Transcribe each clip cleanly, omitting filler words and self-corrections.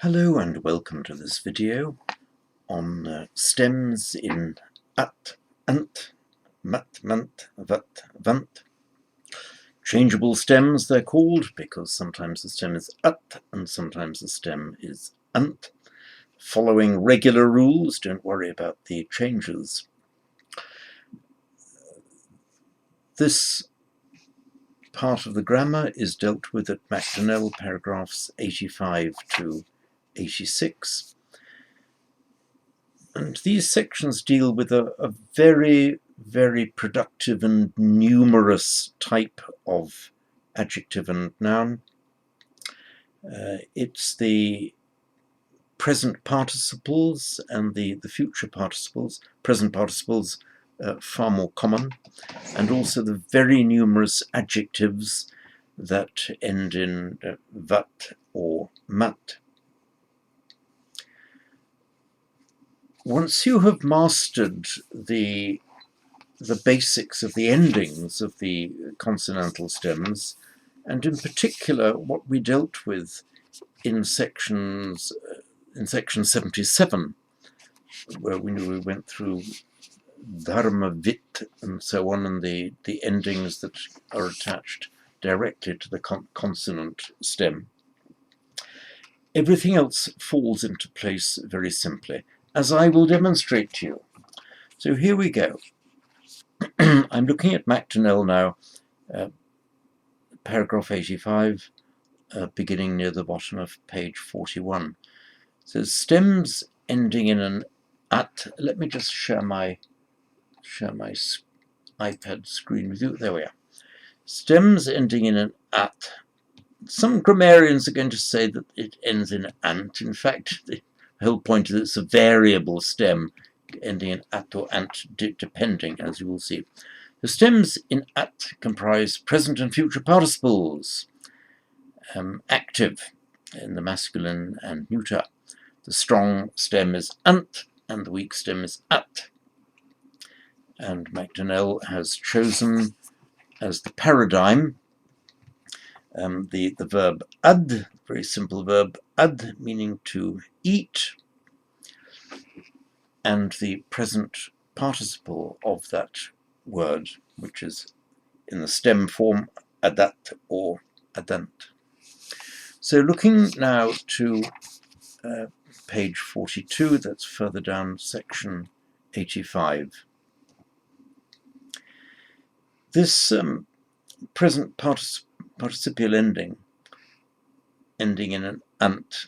Hello and welcome to this video on stems in at, ant, mat, mant, vat, vant. Changeable stems they're called because sometimes the stem is at and sometimes the stem is ant. Following regular rules, don't worry about the changes. This part of the grammar is dealt with at Macdonnell, paragraphs 85 to 86. And these sections deal with a very, very productive and numerous type of adjective and noun. It's the present participles and the future participles, present participles far more common, and also the very numerous adjectives that end in vat or mat. Once you have mastered the basics of the endings of the consonantal stems, and in particular what we dealt with in section 77, where we went through dharma, vit, and so on, and the endings that are attached directly to the consonant stem, everything else falls into place very simply, as I will demonstrate to you. So here we go. I'm looking at Macdonnell now, paragraph 85, beginning near the bottom of page 41. So stems ending in an at. Let me just share my iPad screen with you. There we are. Stems ending in an at. Some grammarians are going to say that it ends in ant. In fact, the whole point is it's a variable stem ending in at or ant, depending, as you will see. The stems in at comprise present and future participles, active in the masculine and neuter. The strong stem is ant and the weak stem is at. And Macdonnell has chosen as the paradigm the verb ad, very simple verb ad, meaning to eat, and the present participle of that word, which is in the stem form adat or adant. So looking now to page 42, that's further down section 85. This present participial ending in an ant,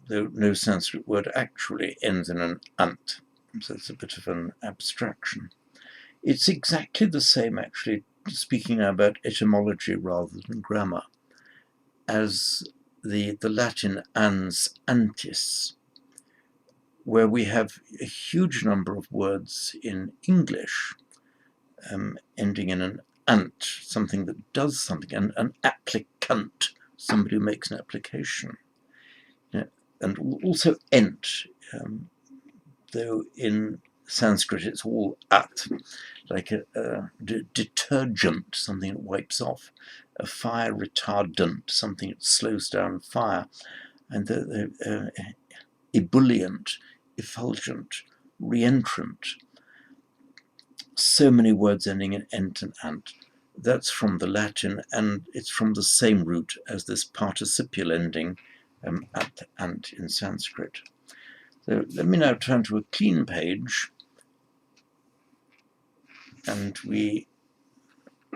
though no Sanskrit word actually ends in an ant, so it's a bit of an abstraction. It's exactly the same, actually, speaking now about etymology rather than grammar, as the Latin ans antis, where we have a huge number of words in English ending in an ant, something that does something, an applicant, somebody who makes an application. And also ent, though in Sanskrit it's all at, like a detergent, something that wipes off, a fire retardant, something that slows down fire, and the ebullient, effulgent, reentrant. So many words ending in ent and ant. That's from the Latin, and it's from the same root as this participial ending at ant in Sanskrit. So let me now turn to a clean page, and we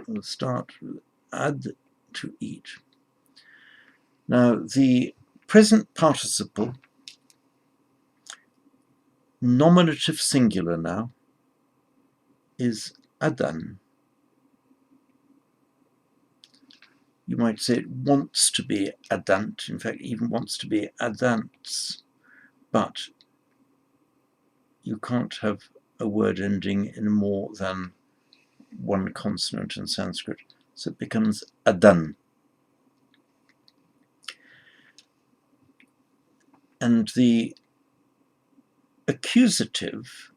will start with ad, to eat. Now the present participle, nominative singular now, is adan. You might say it wants to be adant, in fact even wants to be adants, but you can't have a word ending in more than one consonant in Sanskrit, so it becomes adan. And the accusative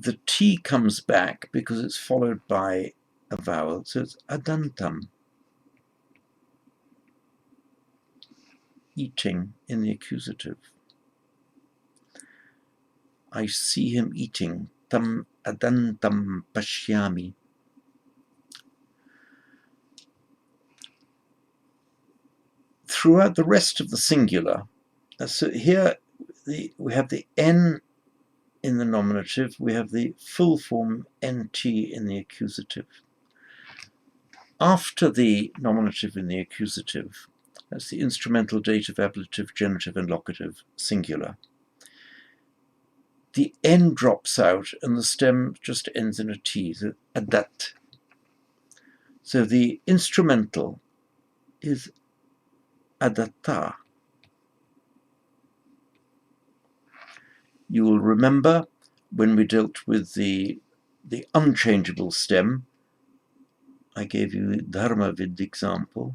the T comes back because it's followed by a vowel, so it's adantam. Eating in the accusative. I see him eating. Tam adantam pashyami. Throughout the rest of the singular, so here we have the N in the nominative, we have the full form NT in the accusative. After the nominative in the accusative, that's the instrumental, dative, ablative, genitive, and locative singular. The N drops out and the stem just ends in a T, so adat. So the instrumental is adatta. You will remember when we dealt with the unchangeable stem, I gave you the dharmavid example,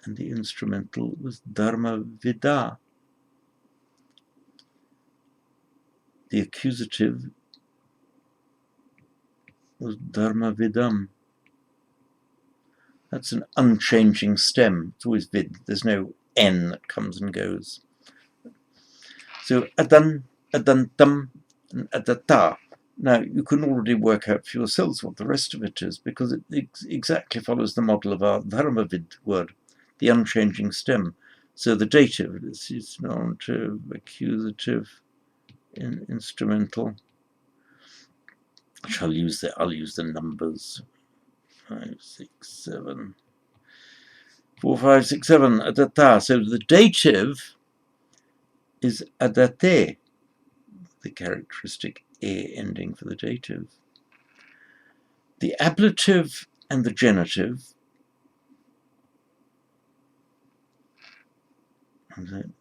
and the instrumental was dharmavida. The accusative was dharmavidam. That's an unchanging stem. It's always vid. There's no N that comes and goes. So adan, adantam, and adata. Now you can already work out for yourselves what the rest of it is, because it exactly follows the model of our dharmavid word, the unchanging stem. So the dative is nominative, accusative, instrumental. I'll use the numbers. 5, 6, 7. 4, 5, 6, 7. Adata. So the dative is adate, the characteristic a ending for the dative. The ablative and the genitive, vide,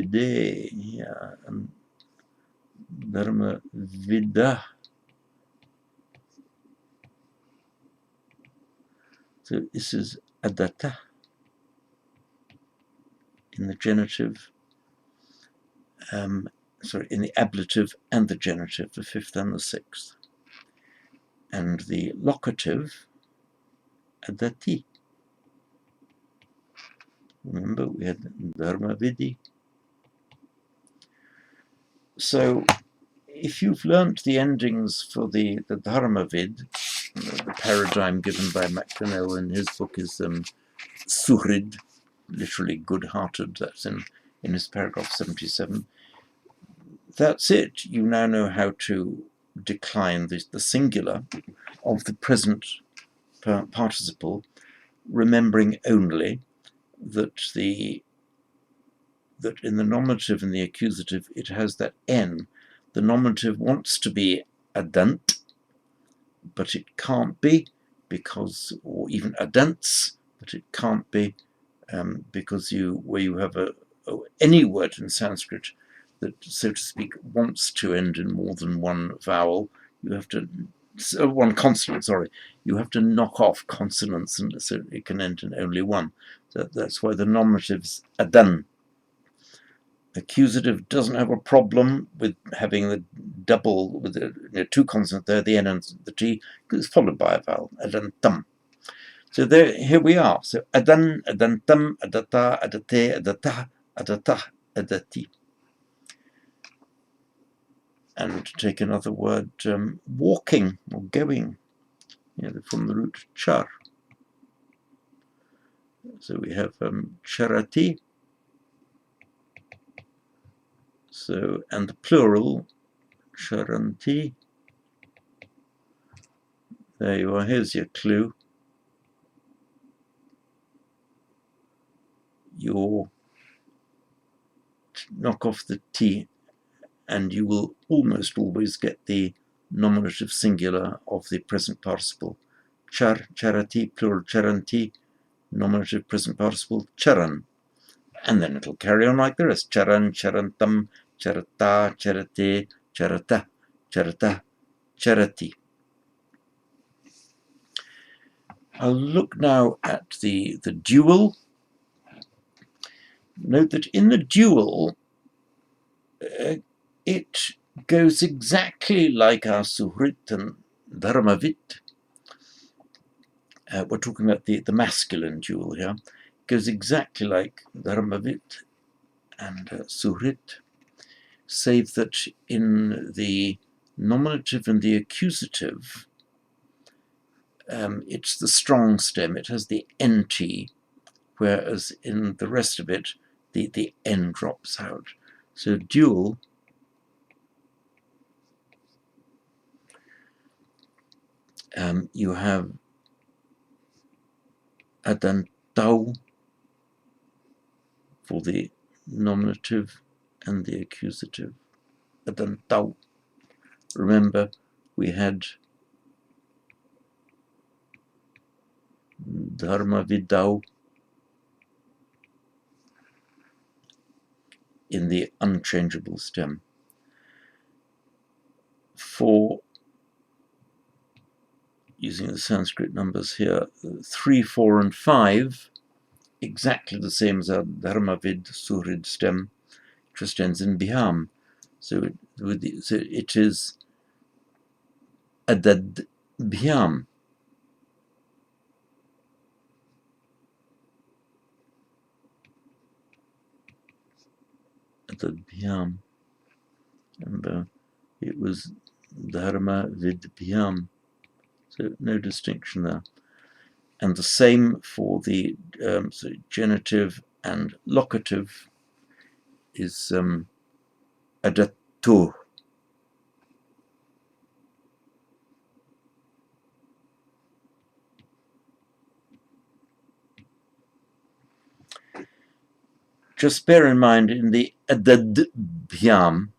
yeah, and dharma vida. So this is adata in the genitive, in the ablative and the genitive, the fifth and the sixth. And the locative, adati. Remember, we had dharma vidi. So if you've learnt the endings for the dharma vid, the paradigm given by MacDonnell in his book is suhrid, literally good-hearted. That's in his paragraph 77. That's it. You now know how to decline the singular of the present participle, remembering only that that in the nominative and the accusative it has that N. The nominative wants to be adant, but it can't be because, or even adants, but it can't be because where you have any word in Sanskrit that, so to speak, wants to end in more than one vowel, you have to, one consonant, sorry, you have to knock off consonants and so it can end in only one. So that's why the nominative's adan. Accusative doesn't have a problem with having the double, with the two consonants there, the N and the T, because it's followed by a vowel, adantam. So here we are. So adan, adantam, adata, adate, adata, adata, adati. And to take another word, walking or going, from the root char. So we have charati. So, and the plural, charanti. There you are, here's your clue. You knock off the T and you will almost always get the nominative singular of the present participle. Char, charati, plural charanti, nominative present participle, charan. And then it'll carry on like the rest. Charan, charantam, charata, charate, charata, charata, charati. I'll look now at the dual. Note that in the dual, it goes exactly like our Suhrit and Dharmavit. We're talking about the masculine dual here. It goes exactly like Dharmavit and Suhrit, save that in the nominative and the accusative, it's the strong stem. It has the NT, whereas in the rest of it, the N drops out. So dual you have adantau for the nominative and the accusative. Adantau. Remember, we had dharma vidau in the unchangeable stem. For, using the Sanskrit numbers here, 3, 4, and 5, exactly the same as our dharmavid suhrid stem, just ends in biham. So it is adad biham. Adad biham. Remember, it was dharma vid biham. So no distinction there. And the same for the so genitive and locative is adatu. Just bear in mind, in the adadbhyam,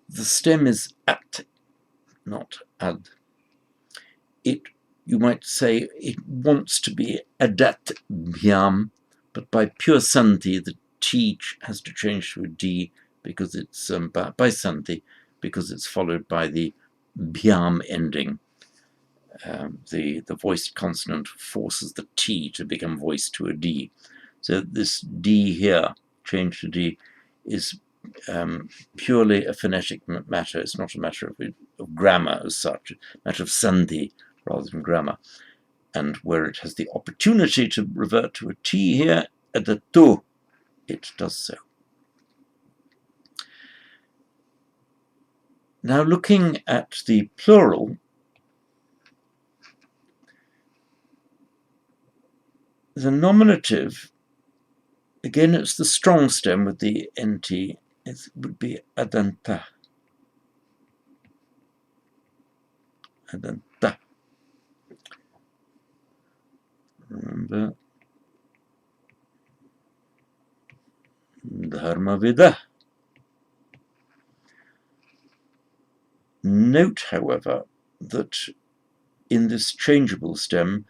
the stem is at, not ad. You might say it wants to be adatbhyam, but by pure sandhi, the T has to change to a D because it's by sandhi, because it's followed by the bhyam ending. The voiced consonant forces the T to become voiced to a D. So this D here, changed to D, is purely a phonetic matter. It's not a matter of grammar as such, a matter of sandhi rather than grammar. And where it has the opportunity to revert to a T here, at the tu, it does so. Now looking at the plural, the nominative, again it's the strong stem with the NT, it would be adanta. Adanta. Remember, dharmavida. Note, however, that in this changeable stem,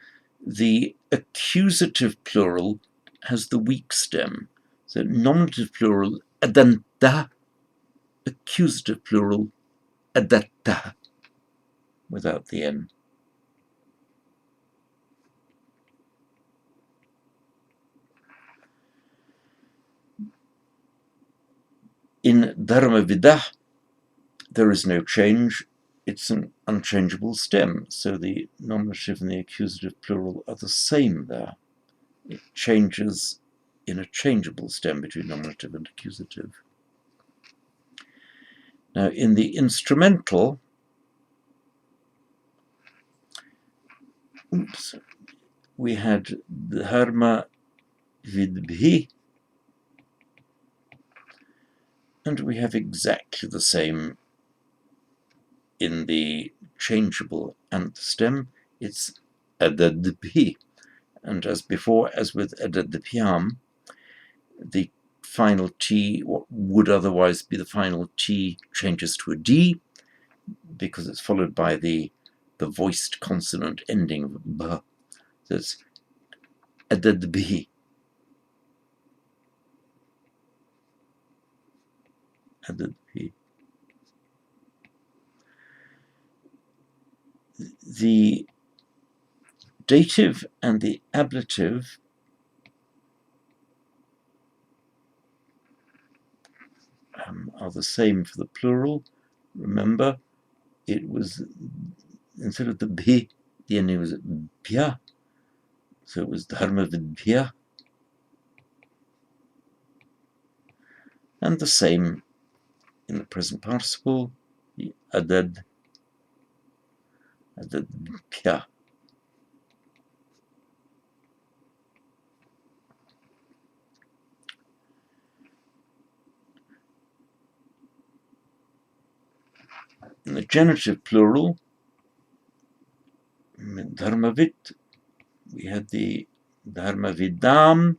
the accusative plural has the weak stem. So nominative plural, adanta, accusative plural, adatta, without the N. In dharmavidah, there is no change. It's an unchangeable stem, so the nominative and the accusative plural are the same there. It changes in a changeable stem between nominative and accusative. Now, in the instrumental, we had dharma vidbhi, and we have exactly the same in the changeable ant stem. It's adadbhi. And as before, as with adadbhyam, the final T, what would otherwise be the final T, changes to a D because it's followed by the voiced consonant ending b. So it's adadbhi. Adadbhi. The dative and the ablative are the same for the plural. Remember, it was, instead of the bhi, the ending was bhya. So it was dharma vidbhya. And the same in the present participle, adad bhya. In the genitive plural, dharmavit, we had the dharmavidam.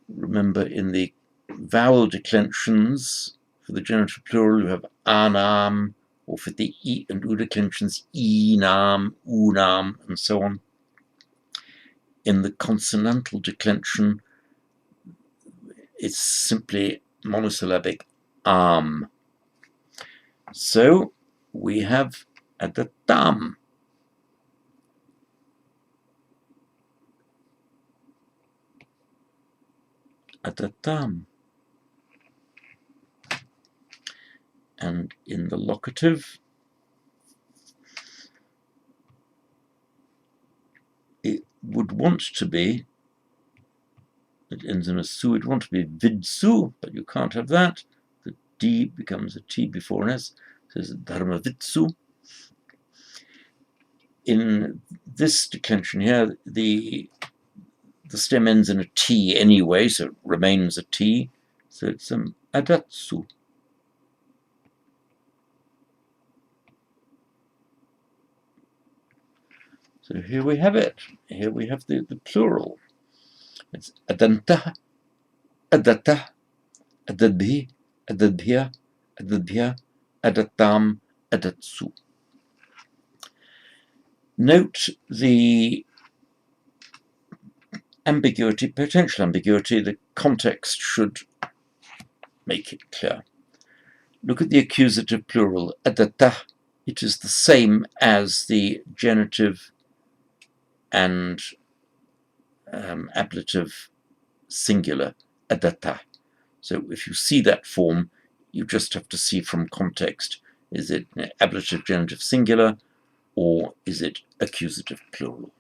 Remember, in the vowel declensions for the genitive plural, you have anam, or for the e and u declensions, enam, unam, and so on. In the consonantal declension, it's simply monosyllabic am. So we have adatam. Adatam. And in the locative, it would want to be, it ends in a su, it would want to be vidsu, but you can't have that. The D becomes a T before an S, so it's dharma vidsu. In this declension here, the stem ends in a T anyway, so it remains a T, so it's adatsu. So here we have it. Here we have the plural. It's adanta, adata, adadbhi, adadbhya, adadbhya, adatam, adatsu. Note the ambiguity, potential ambiguity. The context should make it clear. Look at the accusative plural, adata. It is the same as the genitive and ablative singular, adata. So if you see that form, you just have to see from context, is it ablative genitive singular or is it accusative plural?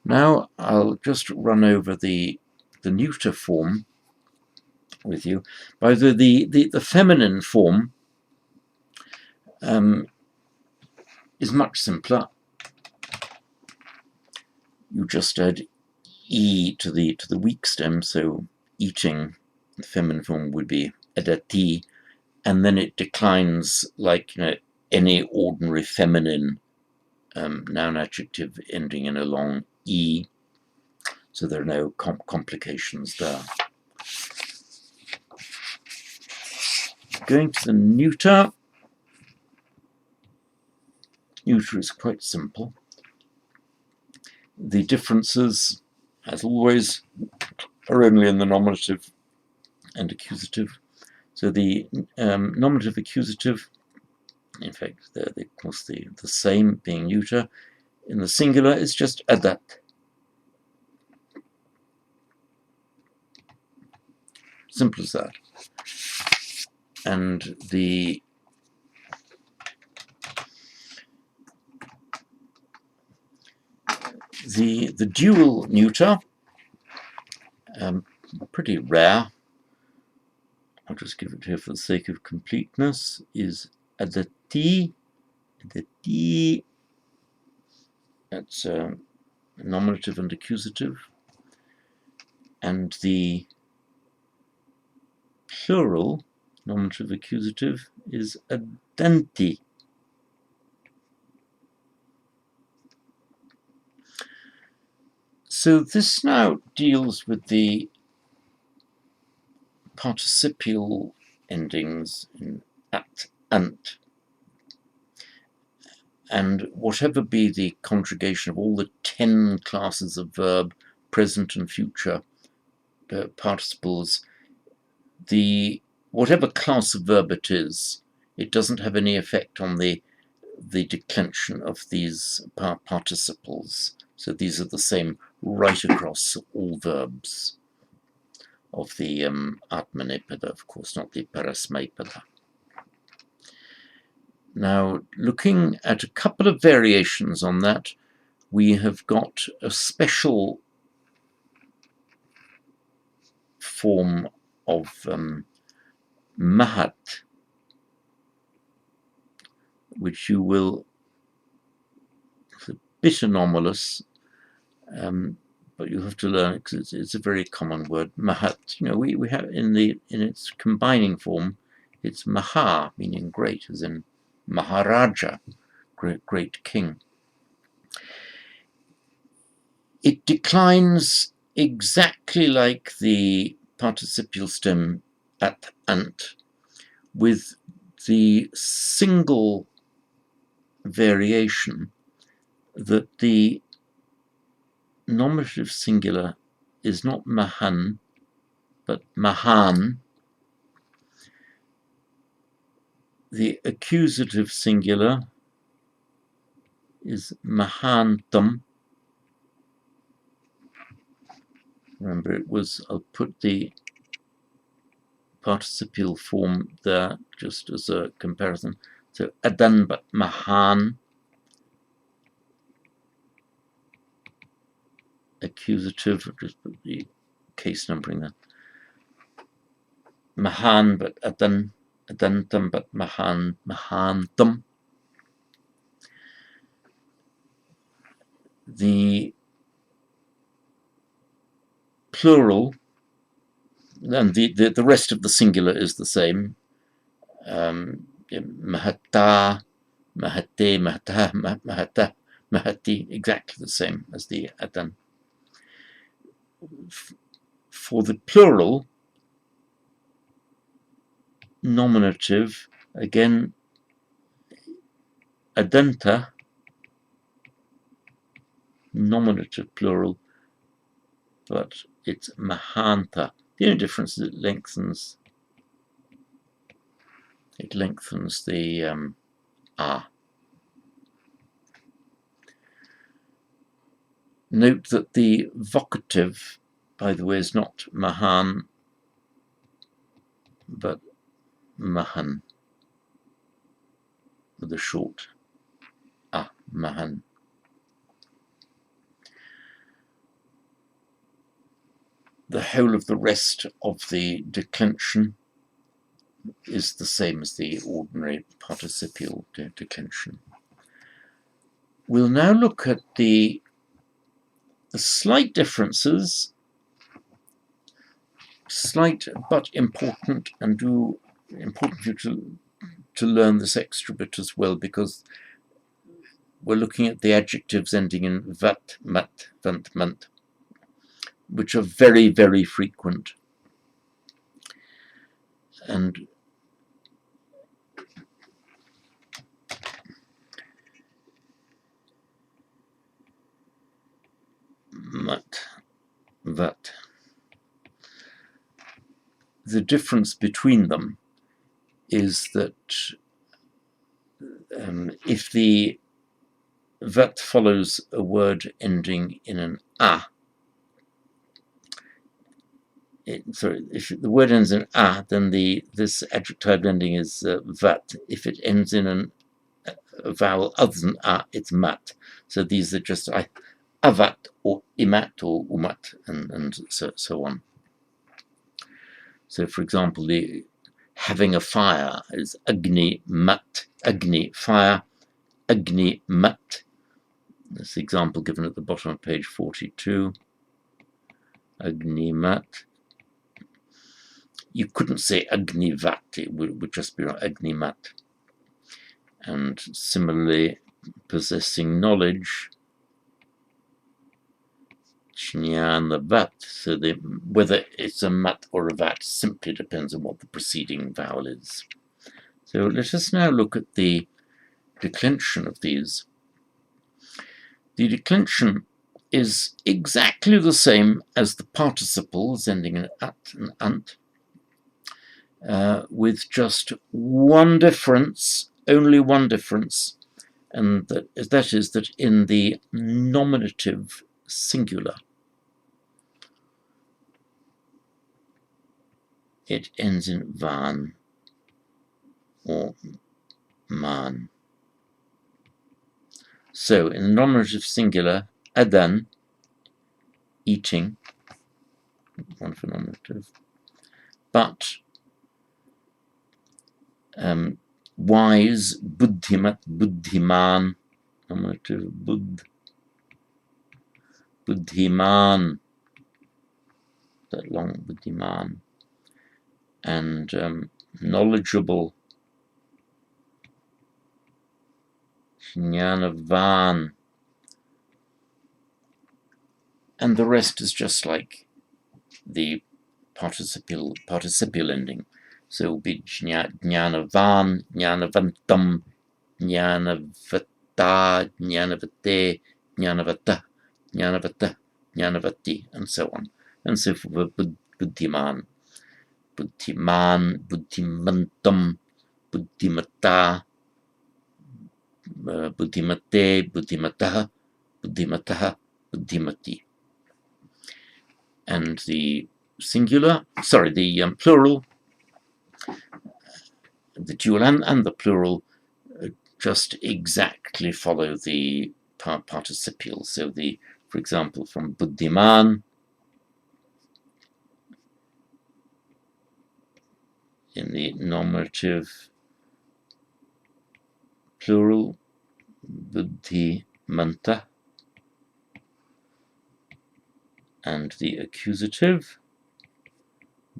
Now I'll just run over the neuter form with you. By the feminine form is much simpler. You just add e to the weak stem, so eating, the feminine form would be edati, and then it declines like any ordinary feminine noun adjective ending in a long e, so there are no complications there. Going to the neuter. Neuter is quite simple. The differences, as always, are only in the nominative and accusative. So the nominative accusative, in fact, they're of course the same, being neuter. In the singular, it's just adat. Simple as that. And the dual neuter, pretty rare. I'll just give it here for the sake of completeness, is adati. Adati. That's nominative and accusative. And the plural, nominative accusative, is adanti. So this now deals with the participial endings in at, ant. And whatever be the conjugation of all the 10 classes of verb, present and future participles, whatever class of verb it is, it doesn't have any effect on the declension of these participles. So these are the same right across all verbs. Atmanepada, of course, not the Parasmaipada. Now, looking at a couple of variations on that, we have got a special form of Mahat, which you will, it's a bit anomalous, but you have to learn it because it's a very common word. Mahat, we have in its combining form, it's Maha, meaning great, as in Maharaja, great king. It declines exactly like the participial stem at ant, with the single variation that the nominative singular is not Mahan, but Mahan. The accusative singular is Mahantam. Remember, I'll put the participial form there just as a comparison. So Adan, but Mahan. Accusative, I'll just put the case numbering there. Mahan, but Adantam, but Mahantam. The plural, and the rest of the singular is the same. Mahata, Mahate, Mahata, Mahata, Mahati, exactly the same as the Adan. For the plural, nominative, again, Adanta, nominative plural, but it's Mahanta. The only difference is it lengthens the A. Note that the vocative, by the way, is not Mahan, but Mahan, with a short A, Mahan. The whole of the rest of the declension is the same as the ordinary participial declension. We'll now look at the slight differences, slight but important, and important for you to learn this extra bit as well, because we're looking at the adjectives ending in vat, mat, vant, mant, which are very, very frequent. And mat, vat. The difference between them is that if the vat follows a word ending in an a, if the word ends in a, then this adjective ending is vat. If it ends in a vowel other than a, it's mat. So these are just avat or imat or umat, and so on. So, for example, the having a fire is agni mat, agni fire, agni mat. That's the example given at the bottom of page 42. Agni mat. You couldn't say agni vat; it would just be agni mat. And similarly, possessing knowledge, jnana vat. So whether it's a mat or a vat simply depends on what the preceding vowel is. So let us now look at the declension of these. The declension is exactly the same as the participles ending in at and ant, with just one difference, only one difference, and that is that in the nominative singular, it ends in van or man. So in the nominative singular, adan, eating, one for nominative, but wise, buddhimat, buddhiman, nominative, buddhiman, that long buddhiman, and knowledgeable, jnanavan, and the rest is just like the participial ending. So it will be jnanavan, jnanavantam, jnanavata, jnanavate, jnanavata, jnanavata, jnanavati, and so on. And so for buddhiman, buddhiman, buddhimantam, buddhimata, buddhimate, buddhimataha, buddhimataha, buddhimati. And the singular, sorry, the plural, the dual and the plural just exactly follow the participial. So for example, from buddhiman, in the nominative plural, buddhimanta, and the accusative,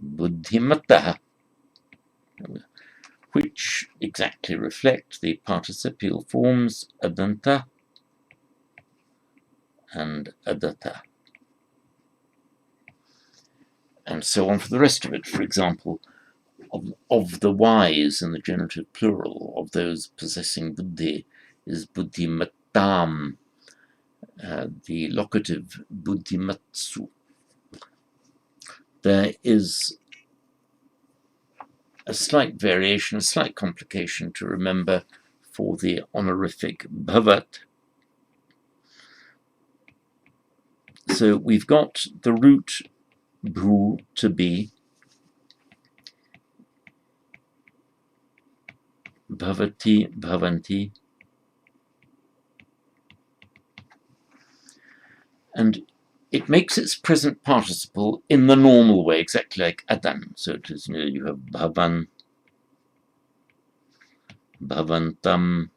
buddhimataha, which exactly reflect the participial forms adanta and adatta, and so on for the rest of it. For example, of the wise in the genitive plural, of those possessing buddhi, is buddhimattam, the locative buddhimatsu. There is a slight variation, a slight complication to remember for the honorific bhavat. So we've got the root bhu, to be, bhavati, bhavanti, and it makes its present participle in the normal way, exactly like adan. So it is, you have bhavan, bhavantam,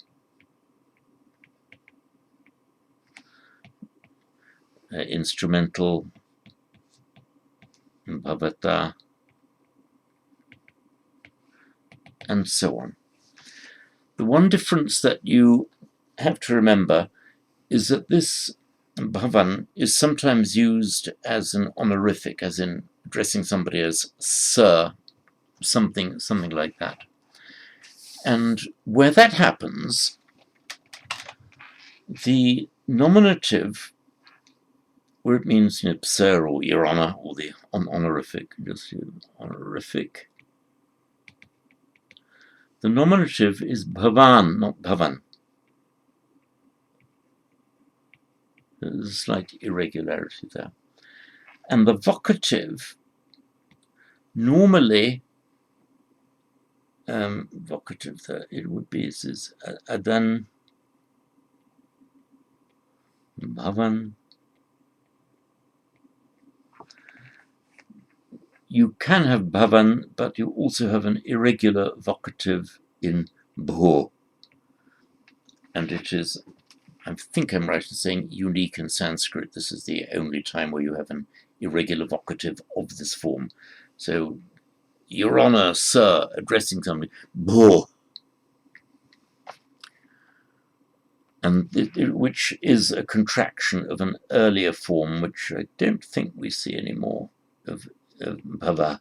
instrumental, bhavata, and so on. The one difference that you have to remember is that this bhavan is sometimes used as an honorific, as in addressing somebody as sir, something like that. And where that happens, the nominative, where it means sir or your honor, or the honorific, just honorific, the nominative is bhavan, not bhavan. There's a slight irregularity there. And the vocative, normally, vocative there, it would be, it says adan, bhavan. You can have bhavan, but you also have an irregular vocative in bho. And it is, I think I'm right in saying, unique in Sanskrit. This is the only time where you have an irregular vocative of this form. So, Your Honor, sir, addressing somebody, bho. And which is a contraction of an earlier form, which I don't think we see anymore, of bhava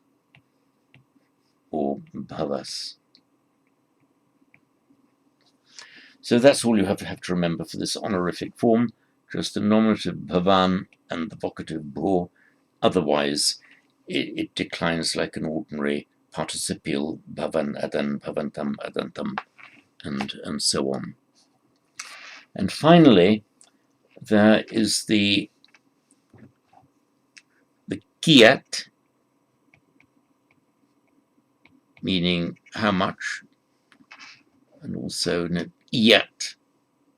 or bhavas. So that's all you have to remember for this honorific form, just the nominative bhavan and the vocative bho. Otherwise, it declines like an ordinary participial bhavan, adan, bhavantam, adantam, and so on. And finally, there is the kiat, meaning how much, and also yet,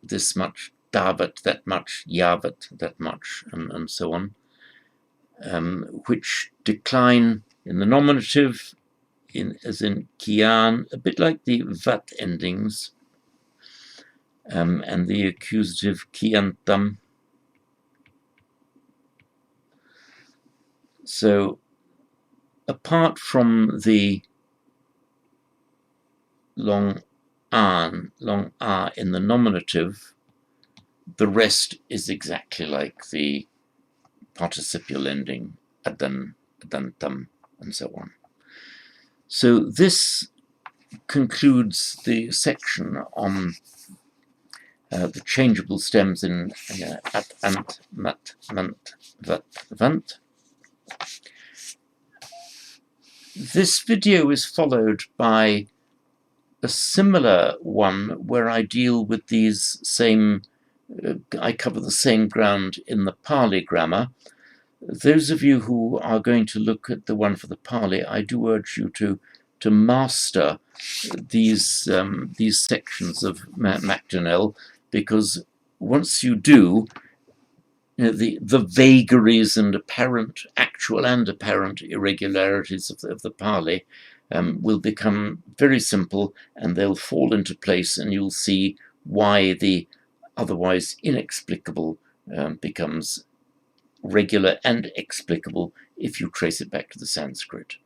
this much, davat, that much, yavat, that much, and so on, which decline in the nominative, as in kian, a bit like the vat endings, and the accusative kiantam. So apart from the long an, long a in the nominative, the rest is exactly like the participial ending adan, adantam, and so on. So this concludes the section on the changeable stems in at, ant, mat, mant, vat, vant. This video is followed by a similar one where I deal with these same, I cover the same ground in the Pali grammar. Those of you who are going to look at the one for the Pali, I do urge you to master these sections of Macdonnell, because once you do, the vagaries and actual and apparent irregularities of the Pali will become very simple, and they'll fall into place, and you'll see why the otherwise inexplicable becomes regular and explicable if you trace it back to the Sanskrit.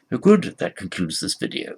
Good, that concludes this video.